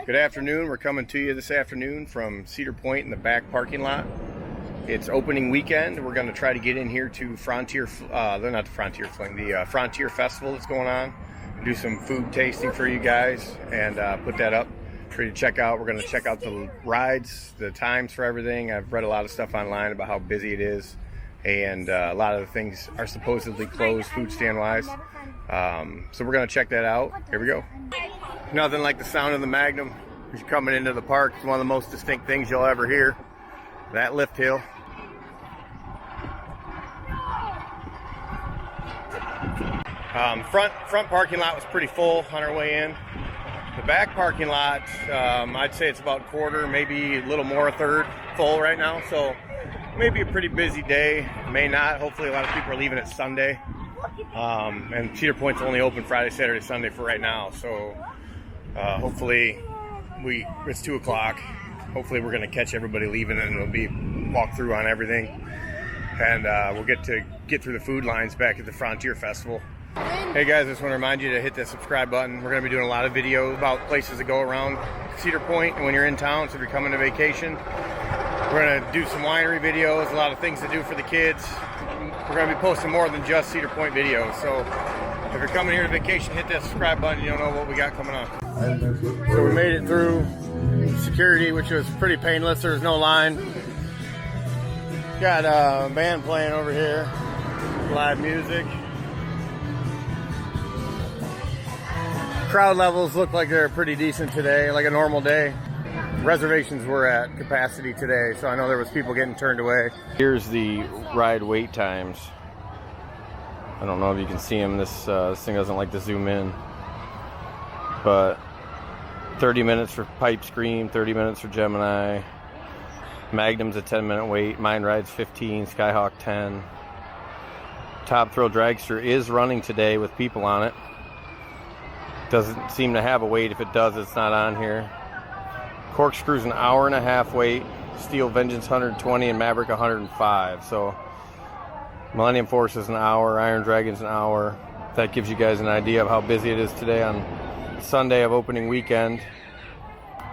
Good afternoon. We're coming to you this afternoon from Cedar Point in the back parking lot. It's opening weekend. We're going to try to get in here to Frontier, they're not the Frontier Fling, the Frontier Festival that's going on. Do some food tasting for you guys and put that up for you to check out. We're going to check out the rides, the times for everything. I've read a lot of stuff online about how busy it is, and a lot of the things are supposedly closed food stand wise. So we're going to check that out. Here we go. Nothing like the sound of the Magnum as you're coming into the park. It's one of the most distinct things you'll ever hear. That lift hill. Front parking lot was pretty full on our way in. The back parking lot, I'd say it's about quarter, maybe a little more, a third full right now. So maybe a pretty busy day. May not. Hopefully a lot of people are leaving it Sunday. And Cedar Point's only open Friday, Saturday, Sunday for right now. So hopefully it's 2 o'clock. Hopefully we're going to catch everybody leaving and it'll be walk through on everything. And we'll get through the food lines back at the Frontier Festival. Hey guys, I just want to remind you to hit that subscribe button. We're going to be doing a lot of videos about places to go around Cedar Point when you're in town. So if you're coming to vacation, we're going to do some winery videos, a lot of things to do for the kids. We're going to be posting more than just Cedar Point videos. So if you're coming here to vacation, hit that subscribe button. You don't know what we got coming on. So we made it through security, which was pretty painless. There was no line. Got a band playing over here, live music. Crowd levels look like they're pretty decent today, like a normal day. Reservations were at capacity today, so I know there was people getting turned away. Here's the ride wait times. I don't know if you can see them. This thing doesn't like to zoom in. But 30 minutes for Pipe Scream, 30 minutes for Gemini. Magnum's a 10-minute wait. Mine Ride's 15, Skyhawk 10. Top Thrill Dragster is running today with people on it. Doesn't seem to have a wait. If it does, it's not on here. Corkscrew's an hour and a half wait. Steel Vengeance 120 and Maverick 105. So Millennium Force is an hour. Iron Dragon's an hour. That gives you guys an idea of how busy it is today on Sunday of opening weekend.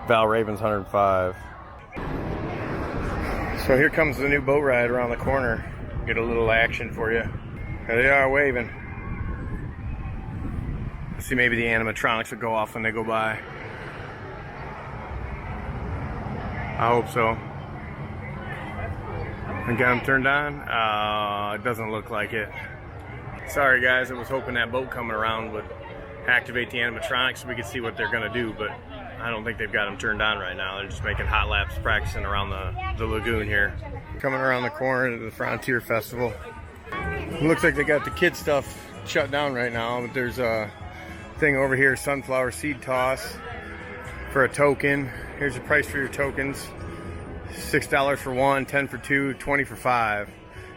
Val Raven's 105. So here comes the new boat ride around the corner. Get a little action for you. There they are waving. See, maybe the animatronics will go off when they go by. I hope so. I got them turned on. It doesn't look like it. Sorry guys, I was hoping that boat coming around would activate the animatronics so we could see what they're gonna do, but I don't think they've got them turned on right now. They're just making hot laps practicing around the lagoon here. Coming around the corner to the Frontier Festival. It looks like they got the kid stuff shut down right now, but there's a thing over here, sunflower seed toss for a token. Here's the price for your tokens. $6 for one, 10 for two, 20 for five.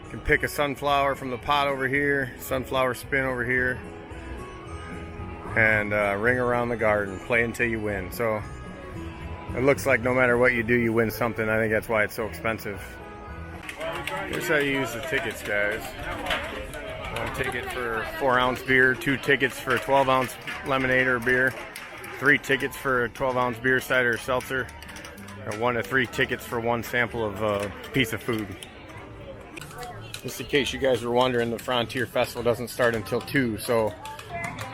You can pick a sunflower from the pot over here, sunflower spin over here, and ring around the garden. Play until you win. So it looks like no matter what you do, you win something. I think that's why it's so expensive. Here's how you use the tickets, guys. 1 ticket for 4-ounce beer, 2 tickets for a 12-ounce lemonade or beer, 3 tickets for a 12-ounce beer, cider, or seltzer, or 1 to 3 tickets for 1 sample of a piece of food. Just in case you guys were wondering, the Frontier Festival doesn't start until 2, so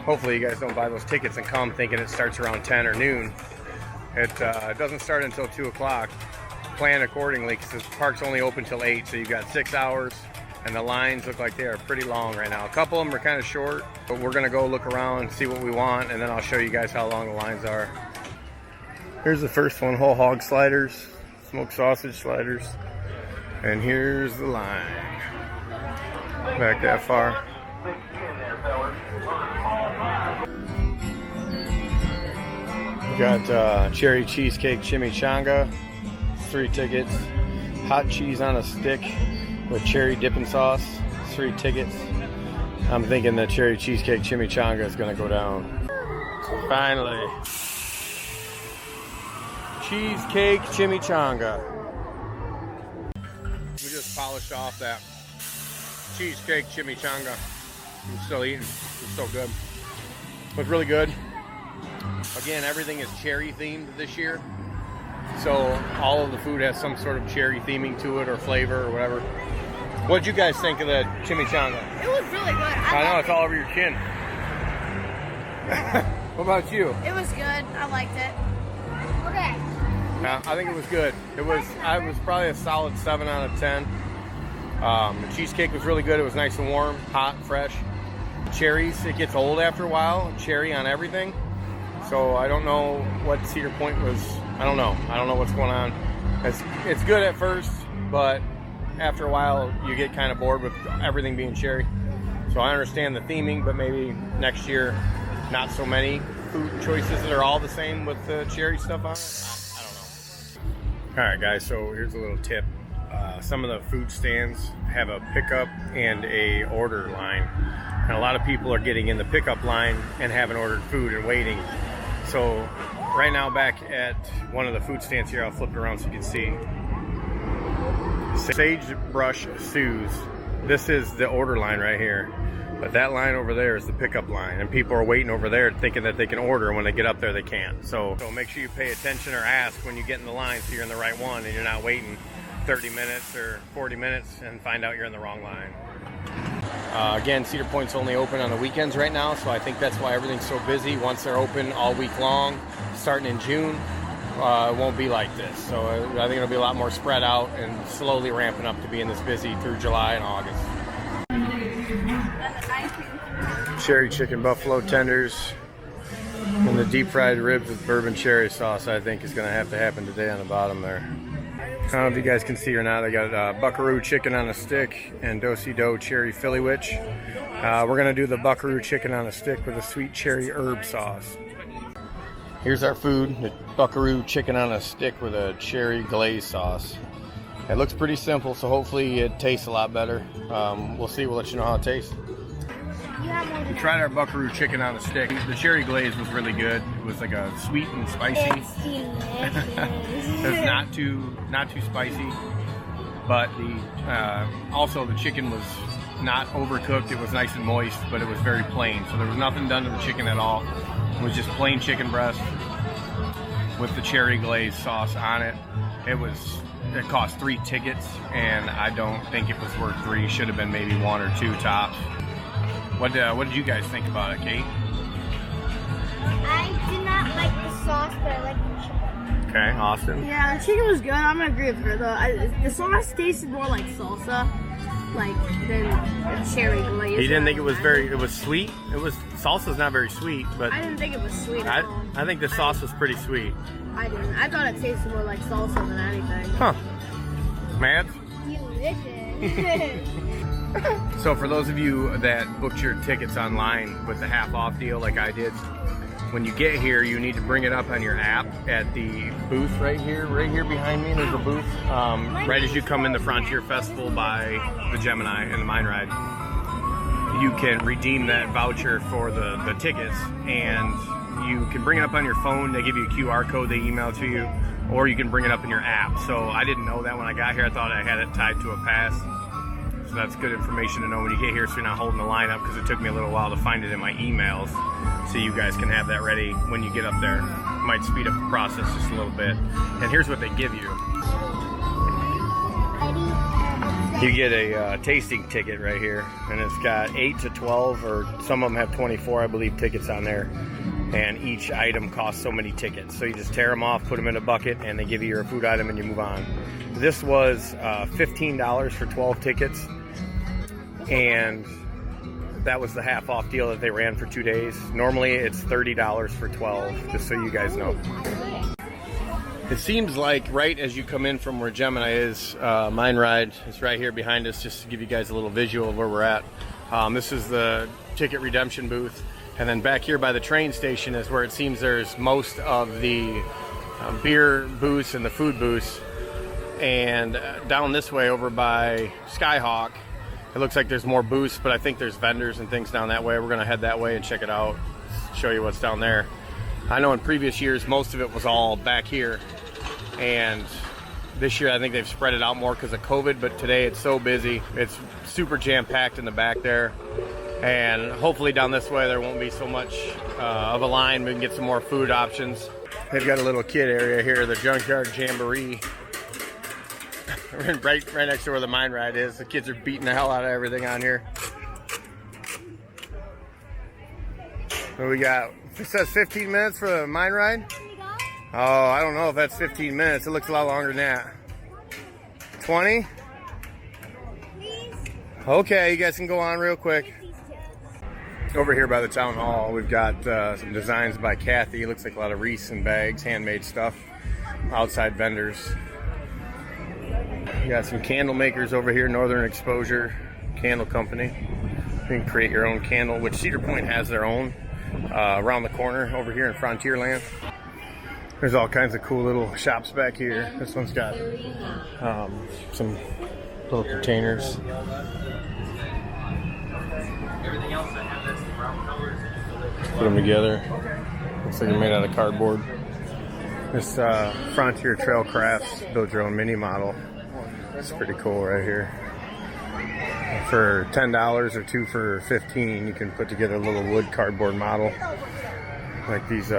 hopefully you guys don't buy those tickets and come thinking it starts around 10 or noon. It doesn't start until 2 o'clock. Plan accordingly because the park's only open till 8, so you've got 6 hours. And the lines look like they are pretty long right now. A couple of them are kind of short, but we're gonna go look around and see what we want, and then I'll show you guys how long the lines are. Here's the first one, whole hog sliders, smoked sausage sliders. And here's the line. Back that far. We got cherry cheesecake chimichanga, 3 tickets. Hot cheese on a stick with cherry dipping sauce, 3 tickets. I'm thinking the cherry cheesecake chimichanga is gonna go down. Finally. Cheesecake chimichanga. We just polished off that cheesecake chimichanga. I'm still eating. It's so good. It was really good. Again, everything is cherry themed this year. So all of the food has some sort of cherry theming to it or flavor or whatever. What'd you guys think of the chimichanga? It was really good. I know, it's all over your chin. What about you? It was good. I liked it. Okay. I think it was good. I was probably a solid 7 out of 10. The cheesecake was really good. It was nice and warm, hot, fresh. Cherries, it gets old after a while. Cherry on everything. So I don't know what Cedar Point was. I don't know. I don't know what's going on. It's good at first, but after a while you get kind of bored with everything being cherry. So I understand the theming, but maybe next year not so many food choices that are all the same with the cherry stuff on it. I don't know. All right, guys, so here's a little tip. Some of the food stands have a pickup and a order line. And a lot of people are getting in the pickup line and haven't ordered food and waiting. So right now back at one of the food stands here, I'll flip it around so you can see. Sagebrush Sue's. This is the order line right here. But that line over there is the pickup line. And people are waiting over there thinking that they can order, and when they get up there they can't. So make sure you pay attention or ask when you get in the line so you're in the right one and you're not waiting 30 minutes or 40 minutes and find out you're in the wrong line. Again, Cedar Point's only open on the weekends right now, so I think that's why everything's so busy. Once they're open all week long, starting in June, it won't be like this. So I think it'll be a lot more spread out and slowly ramping up to being this busy through July and August. Cherry chicken buffalo tenders and the deep fried ribs with bourbon cherry sauce, I think, is going to have to happen today on the bottom there. I don't know if you guys can see or not. They got Buckaroo chicken on a stick and do-si-do cherry Philly witch. We're going to do the Buckaroo chicken on a stick with a sweet cherry herb sauce. Here's our food, the Buckaroo chicken on a stick with a cherry glaze sauce. It looks pretty simple, so hopefully it tastes a lot better. We'll see. We'll let you know how it tastes. We tried our Buckaroo chicken on a stick. The cherry glaze was really good. It was like a sweet and spicy. It's delicious. It's not too spicy, but also the chicken was not overcooked. It was nice and moist, but it was very plain. So there was nothing done to the chicken at all. It was just plain chicken breast with the cherry glaze sauce on it. It cost 3 tickets, and I don't think it was worth 3. Should have been maybe 1 or 2 tops. What did you guys think about it, Kate? I did not like the sauce, but I liked the chicken. Okay, Austin? Yeah, the chicken was good. I'm gonna agree with her though. The sauce tasted more like salsa, than the cherry glaze. He didn't think it was sweet. Salsa's not very sweet, but I didn't think it was sweet at all. I think the sauce was pretty sweet. I didn't. I thought it tasted more like salsa than anything. Huh. Matt? Delicious. So for those of you that booked your tickets online with the half off deal like I did, when you get here, you need to bring it up on your app at the booth right here behind me. There's a booth right as you come in the Frontier Festival by the Gemini and the Mine Ride. You can redeem that voucher for the tickets, and you can bring it up on your phone. They give you a QR code they email to you, or you can bring it up in your app. So I didn't know that when I got here. I thought I had it tied to a pass. So that's good information to know when you get here, so you're not holding the line up, because it took me a little while to find it in my emails. So you guys can have that ready when you get up there. Might speed up the process just a little bit. And here's what they give you. You get a tasting ticket right here, and it's got 8 to 12, or some of them have 24, I believe, tickets on there. And each item costs so many tickets. So you just tear them off, put them in a bucket, and they give you your food item and you move on. This was $15 for 12 tickets. And that was the half off deal that they ran for 2 days. Normally it's $30 for 12, just so you guys know. It seems like right as you come in from where Gemini is, Mine Ride is right here behind us, just to give you guys a little visual of where we're at. This is the ticket redemption booth. And then back here by the train station is where it seems there's most of the beer booths and the food booths. And down this way over by Skyhawk, it looks like there's more booths, but I think there's vendors and things down that way. We're gonna head that way and check it out, show you what's down there. I know in previous years, most of it was all back here. And this year, I think they've spread it out more because of COVID, but today it's so busy. It's super jam-packed in the back there. And hopefully down this way there won't be so much of a line. We can get some more food options. They've got a little kid area here, the Junkyard Jamboree. right next to where the mine ride is. The kids are beating the hell out of everything on here. So we got, it says 15 minutes for the mine ride? Oh, I don't know if that's 15 minutes. It looks a lot longer than that. 20? Okay, you guys can go on real quick. Over here by the town hall, we've got some designs by Kathy. It looks like a lot of wreaths and bags, handmade stuff. Outside vendors. We got some candle makers over here, Northern Exposure Candle Company. You can create your own candle, which Cedar Point has their own around the corner over here in Frontierland. There's all kinds of cool little shops back here. This one's got some little containers. Put them together. Looks like they're made out of cardboard. This Frontier Trail Crafts build your own mini model. It's pretty cool right here. For $10 or 2 for $15, you can put together a little wood cardboard model. Like these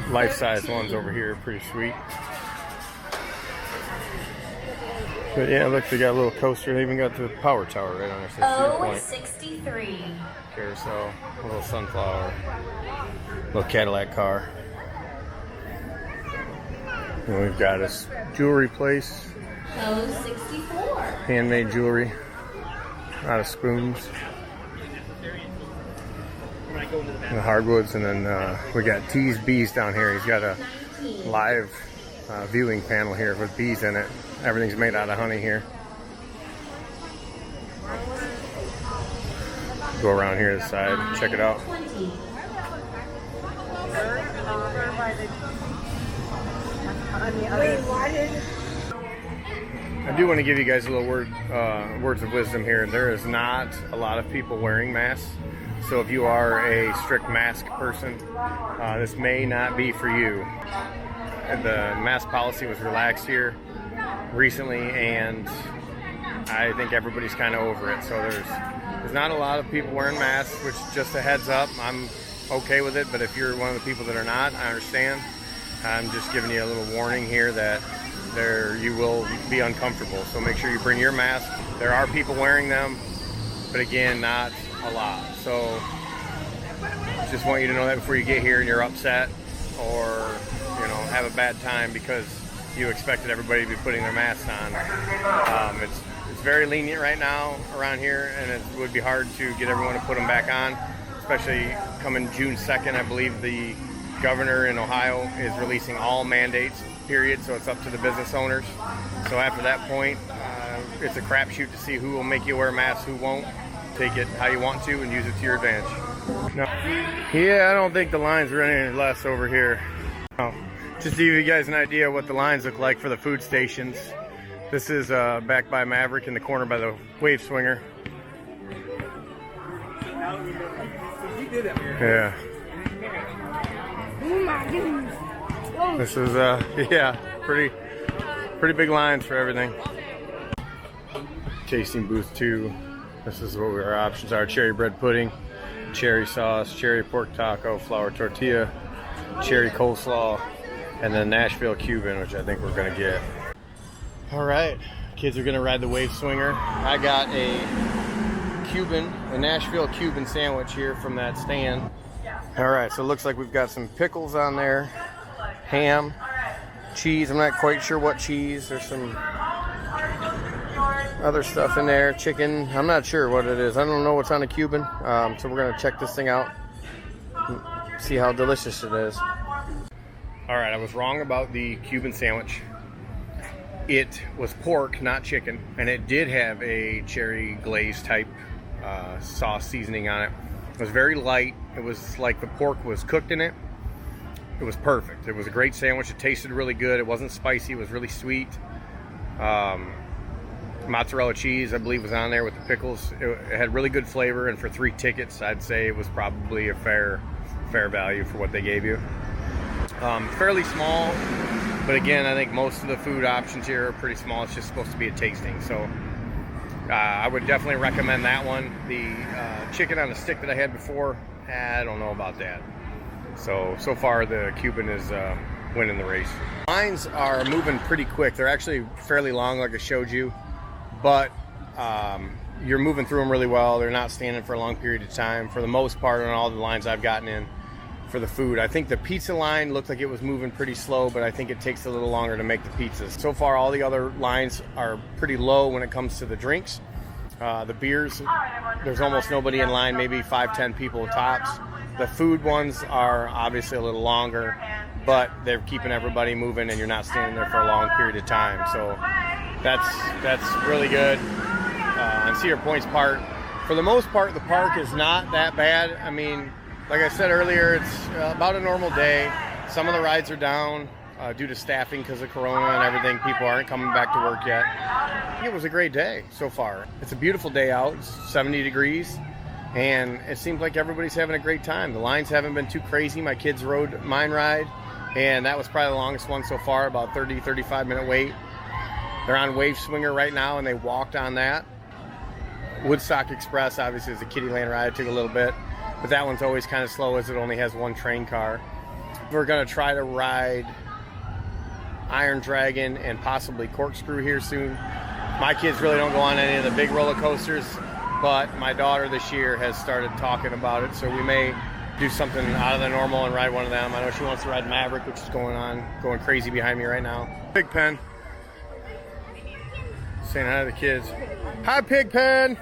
life-size ones over here, pretty sweet. But yeah, look, they got a little coaster. They even got the power tower right on there. 63. Carousel, a little sunflower, little Cadillac car. And we've got this jewelry place. 64. Handmade jewelry. Out of spoons. And the hardwoods, and then we got T's Bees down here. He's got a live viewing panel here with bees in it. Everything's made out of honey here. Go around here to the side and check it out. I do want to give you guys a little words of wisdom here. There is not a lot of people wearing masks. So if you are a strict mask person, this may not be for you. The mask policy was relaxed here recently, and I think everybody's kind of over it. So there's not a lot of people wearing masks, which, just a heads up, I'm okay with it. But if you're one of the people that are not, I understand. I'm just giving you a little warning here that you will be uncomfortable. So make sure you bring your mask. There are people wearing them, but again, not a lot. So just want you to know that before you get here and you're upset or have a bad time because you expected everybody to be putting their masks on. It's very lenient right now around here, and it would be hard to get everyone to put them back on, especially coming June 2nd. I believe the governor in Ohio is releasing all mandates, period, so it's up to the business owners. So after that point, it's a crapshoot to see who will make you wear masks, who won't. Take it how you want to and use it to your advantage. No. Yeah, I don't think the lines are any less over here. No. Just to give you guys an idea what the lines look like for the food stations. This is back by Maverick in the corner by the wave swinger. Yeah. Oh my goodness. This is yeah, pretty big lines for everything. Tasting booth 2. This is what our options are: cherry bread pudding, cherry sauce, cherry pork taco, flour tortilla, cherry coleslaw, and then Nashville Cuban, which I think we're gonna get. All right, kids are gonna ride the wave swinger. I got a Nashville Cuban sandwich here from that stand. All right, so it looks like we've got some pickles on there, ham, cheese. I'm not quite sure what cheese. There's some other stuff in there, chicken. I'm not sure what it is. I don't know what's on a Cuban. So we're gonna check this thing out, see how delicious it is. All right, I was wrong about the Cuban sandwich. It was pork, not chicken, and it did have a cherry glaze type sauce seasoning on it. It was very light. It was like the pork was cooked in it. It was perfect. It was a great sandwich. It tasted really good. It wasn't spicy. It was really sweet. Mozzarella cheese, I believe, was on there with the pickles. It had really good flavor, and for 3 tickets, I'd say it was probably a fair value for what they gave you. Fairly small, but again, I think most of the food options here are pretty small. It's just supposed to be a tasting, so I would definitely recommend that one. The chicken on a stick that I had before, I don't know about that. So far the Cuban is winning the race. Lines are moving pretty quick. They're actually fairly long, like I showed you, but you're moving through them really well. They're not standing for a long period of time for the most part on all the lines I've gotten in for the food. I think the pizza line looked like it was moving pretty slow, but I think it takes a little longer to make the pizzas. So far, all the other lines are pretty low when it comes to the drinks. The beers, there's almost nobody in line, maybe 5-10 people tops. The food ones are obviously a little longer, but they're keeping everybody moving and you're not standing there for a long period of time. So that's really good. On Cedar Point's part, for the most part, the park is not that bad. I mean, like I said earlier, it's about a normal day. Some of the rides are down due to staffing because of Corona and everything. People aren't coming back to work yet. It was a great day so far. It's a beautiful day out. It's 70 degrees. And it seems like everybody's having a great time. The lines haven't been too crazy. My kids rode mine ride, and that was probably the longest one so far, about 35 minute wait. They're on Wave Swinger right now, and they walked on that. Woodstock Express, obviously, is a Kittyland ride. It took a little bit, but that one's always kind of slow as it only has one train car. We're going to try to ride Iron Dragon and possibly Corkscrew here soon. My kids really don't go on any of the big roller coasters, but my daughter this year has started talking about it, so we may do something out of the normal and ride one of them. I know she wants to ride Maverick, which is going crazy behind me right now. Pigpen. Saying hi to the kids. Hi, Pigpen!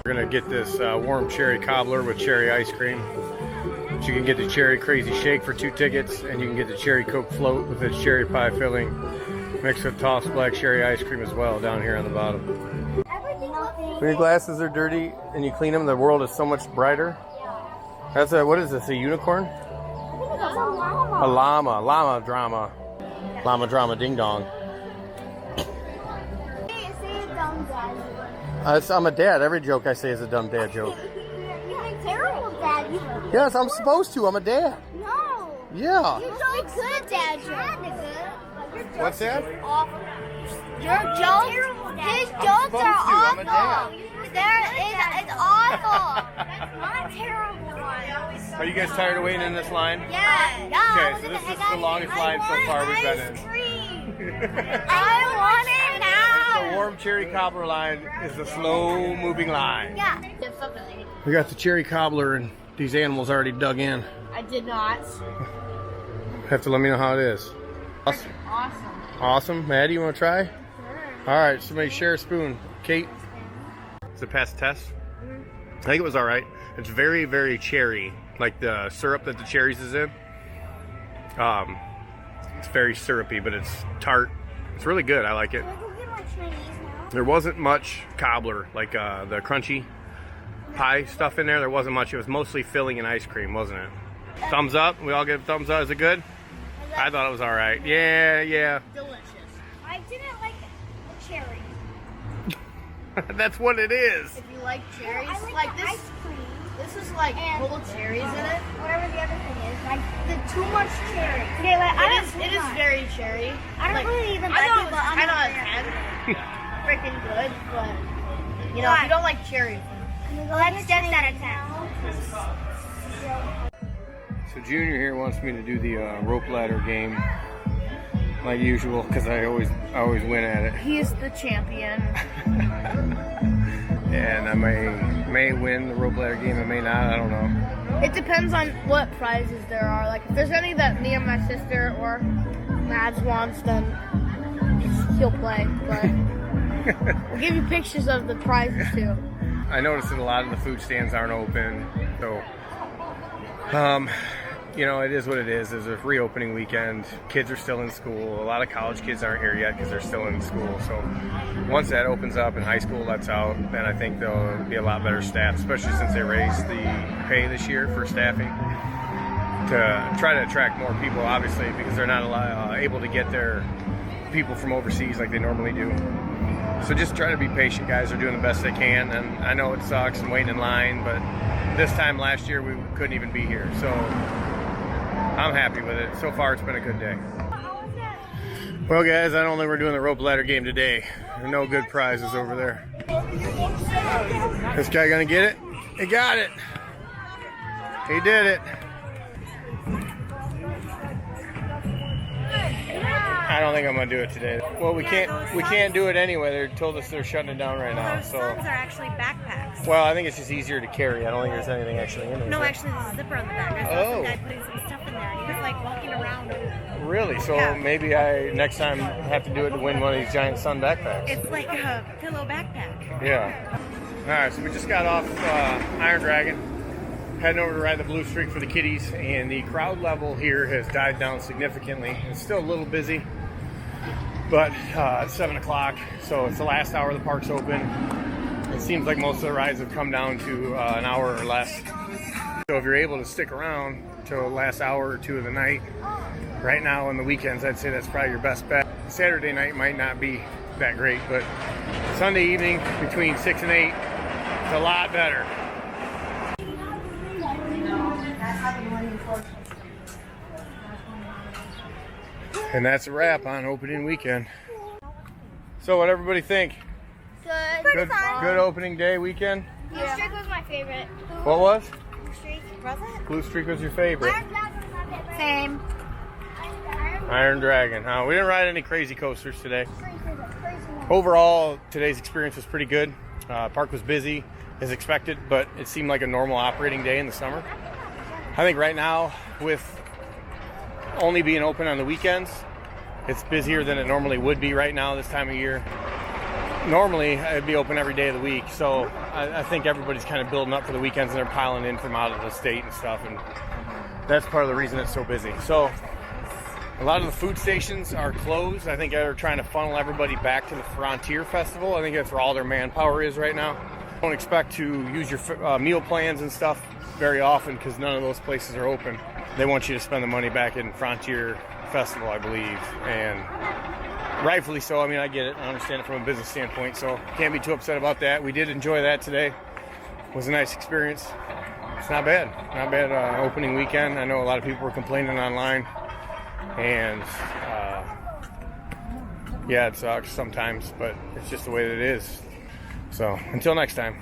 We're gonna get this warm cherry cobbler with cherry ice cream. So you can get the cherry crazy shake for 2 tickets, and you can get the cherry Coke float with its cherry pie filling, mixed with tossed black cherry ice cream as well down here on the bottom. When your glasses are dirty and you clean them, the world is so much brighter. That's what is this, a unicorn? A llama. Llama drama. Llama drama ding dong. I'm a dad. Every joke I say is a dumb dad joke. You're a terrible dad. Yes, I'm supposed to. I'm a dad. No. Yeah. You're so good, Dad. You're good. What's that? Your jokes, his jokes are I'm a awful. It's awful. That's not a terrible one. Are you guys tired of waiting in this line? Yeah. Okay, so this is the longest line so far we've been in. I want it now. The warm cherry cobbler line is the slow moving line. Yeah. We got the cherry cobbler and these animals already dug in. I did not. Have to let me know how it is. Awesome. Awesome. Maddie, you want to try? Sure. All right, somebody share a spoon. Kate? Does it pass the test? I think it was all right. It's very, very cherry, like the syrup that the cherries is in. It's very syrupy, but it's tart. It's really good. I like it. Can I go get my Chinese now? There wasn't much cobbler, like the crunchy pie stuff in there. There wasn't much. It was mostly filling and ice cream, wasn't it? Thumbs up. We all give thumbs up. Is it good? I thought it was all right. Yeah. Delicious. I didn't like the cherry. That's what it is. If you like cherries, I like like the this, ice cream. this is like And- full of cherries in it. Whatever the other thing is, like the too much cherry. Okay, like It is very cherry. I don't really even I like know it, it's but I'm kind of not a there. 10. Freaking good, but you know, if you don't like cherries. Let's just out of 10. So Junior here wants me to do the rope ladder game, like usual, because I always win at it. He's the champion. And I may win the rope ladder game. I may not. I don't know. It depends on what prizes there are. Like if there's any that me and my sister or Mads wants, then he'll play. But we'll give you pictures of the prizes too. I noticed that a lot of the food stands aren't open, so you know, it is what it is. It's a reopening weekend. Kids are still in school. A lot of college kids aren't here yet because they're still in school. So once that opens up and high school lets out, then I think there'll be a lot better staff, especially since they raised the pay this year for staffing to try to attract more people, obviously, because they're not able to get their people from overseas like they normally do. So just try to be patient, guys. They're doing the best they can, and I know it sucks and waiting in line, but this time last year we couldn't even be here. So I'm happy with it. So far, it's been a good day. Well, guys, I don't think we're doing the rope ladder game today. There are no good prizes over there. This guy gonna get it? He got it. He did it. I don't think I'm gonna do it today. Well, we can't do it anyway. They told us they're shutting it down right now. Those suns are actually backpacks. Well, I think it's just easier to carry. I don't think there's anything actually in it. No, actually, there's a zipper on the back. I saw some guy putting some stuff in there, and he was like walking around. Really? So Yeah. maybe I next time have to do it to win one of these giant sun backpacks. It's like a pillow backpack. Yeah. All right, so we just got off Iron Dragon, heading over to ride the Blue Streak for the kiddies, and the crowd level here has died down significantly. It's still a little busy, but it's 7 o'clock, so it's the last hour the park's open. It seems like most of the rides have come down to an hour or less. So if you're able to stick around till the last hour or two of the night, right now on the weekends, I'd say that's probably your best bet. Saturday night might not be that great, but Sunday evening between 6 and 8, it's a lot better. And that's a wrap on opening weekend. So what everybody think? Good. Good opening day weekend? Blue Streak was my favorite. What was? Blue Streak. Was it? Blue Streak was your favorite. Iron Dragon was my favorite. Same. Iron Dragon. We didn't ride any crazy coasters today. Overall, today's experience was pretty good. Park was busy as expected, but it seemed like a normal operating day in the summer. I think right now, with only being open on the weekends, it's busier than it normally would be right now this time of year. Normally, it'd be open every day of the week, so I think everybody's kind of building up for the weekends and they're piling in from out of the state and stuff, and that's part of the reason it's so busy. So a lot of the food stations are closed. I think they're trying to funnel everybody back to the Frontier Festival. I think that's where all their manpower is right now. Don't expect to use your meal plans and stuff very often because none of those places are open. They want you to spend the money back in Frontier Festival, I believe, and rightfully so. I mean, I get it. I understand it from a business standpoint, so can't be too upset about that. We did enjoy that today. It was a nice experience. It's not bad. Not bad opening weekend. I know a lot of people were complaining online, and yeah, it sucks sometimes, but it's just the way that it is. So until next time.